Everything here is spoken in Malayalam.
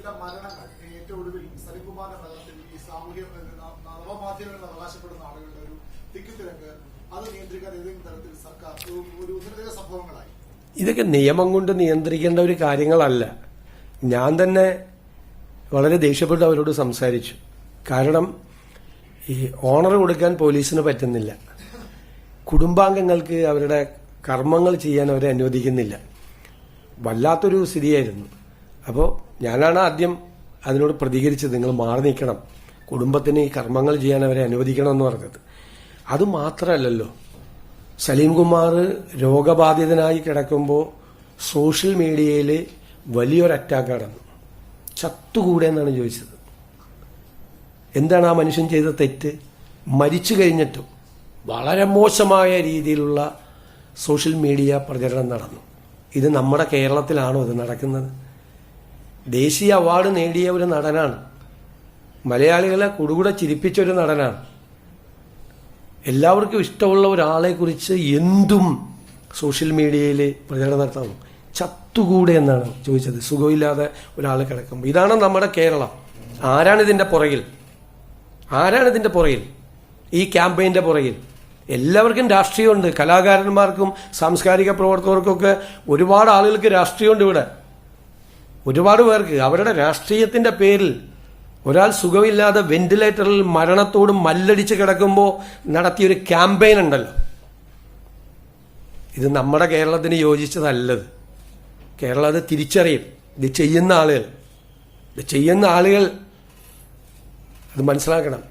ചില മരണങ്ങൾ ഏറ്റവും ഒടുവിൽ സലിംകുമാറിന്റെ മരണത്തിൽ ഈ സാമൂഹ്യ നവമാധ്യമങ്ങളിൽ അവകാശപ്പെടുന്ന ആളുകളുടെ ഒരു തിക്കുതിരക്ക് അത് നിയന്ത്രിക്കാൻ ഏതെങ്കിലും തരത്തിൽ സർക്കാർ ഒരു ഉന്നത സംഭവങ്ങളായി. ഇതൊക്കെ നിയമം കൊണ്ട് നിയന്ത്രിക്കേണ്ട ഒരു കാര്യങ്ങളല്ല. ഞാൻ തന്നെ വളരെ ദേഷ്യപ്പെട്ട് അവരോട് സംസാരിച്ചു. കാരണം ഈ ഓണർ കൊടുക്കാൻ പോലീസിന് പറ്റുന്നില്ല, കുടുംബാംഗങ്ങൾക്ക് അവരുടെ കർമ്മങ്ങൾ ചെയ്യാൻ അവരെ അനുവദിക്കുന്നില്ല. വല്ലാത്തൊരു സ്ഥിതിയായിരുന്നു. അപ്പോൾ ഞാനാണ് ആദ്യം അതിനോട് പ്രതികരിച്ചത്, നിങ്ങൾ മാറി നിൽക്കണം, കുടുംബത്തിന് ഈ കർമ്മങ്ങൾ ചെയ്യാൻ അവരെ അനുവദിക്കണം എന്ന് പറഞ്ഞത്. അത് മാത്രമല്ലല്ലോ, സലീംകുമാർ രോഗബാധിതനായി കിടക്കുമ്പോൾ സോഷ്യൽ മീഡിയയിൽ വലിയൊരു അറ്റാക്ക് നടന്നു. ചത്തുകൂടെ എന്നാണ് ചോദിച്ചത്. എന്താണ് ആ മനുഷ്യൻ ചെയ്ത തെറ്റ്? മരിച്ചു കഴിഞ്ഞിട്ടും വളരെ മോശമായ രീതിയിലുള്ള സോഷ്യൽ മീഡിയ പ്രചരണം നടന്നു. ഇത് നമ്മുടെ കേരളത്തിലാണോ ഇത് നടക്കുന്നത്? ദേശീയ അവാർഡ് നേടിയ ഒരു നടനാണ്, മലയാളികളെ കുടുകൂടെ ചിരിപ്പിച്ച ഒരു നടനാണ്. എല്ലാവർക്കും ഇഷ്ടമുള്ള ഒരാളെ കുറിച്ച് എന്തും സോഷ്യൽ മീഡിയയിൽ പ്രചരണം നടത്തണം. ചത്തുകൂടെ എന്നാണ് ചോദിച്ചത്, സുഖമില്ലാതെ ഒരാൾ കിടക്കുമ്പോൾ. ഇതാണ് നമ്മുടെ കേരളം. ആരാണ് ഇതിന്റെ പുറകിൽ? ആരാണ് ഇതിന്റെ പുറകിൽ? ഈ ക്യാമ്പയിന്റെ പുറകിൽ എല്ലാവർക്കും രാഷ്ട്രീയമുണ്ട്. കലാകാരന്മാർക്കും സാംസ്കാരിക പ്രവർത്തകർക്കൊക്കെ ഒരുപാട് ആളുകൾക്ക് രാഷ്ട്രീയമുണ്ട് ഇവിടെ. ഒരുപാട് പേർക്ക് അവരുടെ രാഷ്ട്രീയത്തിന്റെ പേരിൽ ഒരാൾ സുഖമില്ലാതെ വെന്റിലേറ്ററിൽ മരണത്തോട് മല്ലടിച്ച് കിടക്കുമ്പോൾ നടത്തിയൊരു ക്യാമ്പയിൻ ഉണ്ടല്ലോ, ഇത് നമ്മുടെ കേരളത്തിന് യോജിച്ചതല്ലത്. കേരളം അത് തിരിച്ചറിയും. ഇത് ചെയ്യുന്ന ആളുകൾ അത് മനസ്സിലാക്കണം.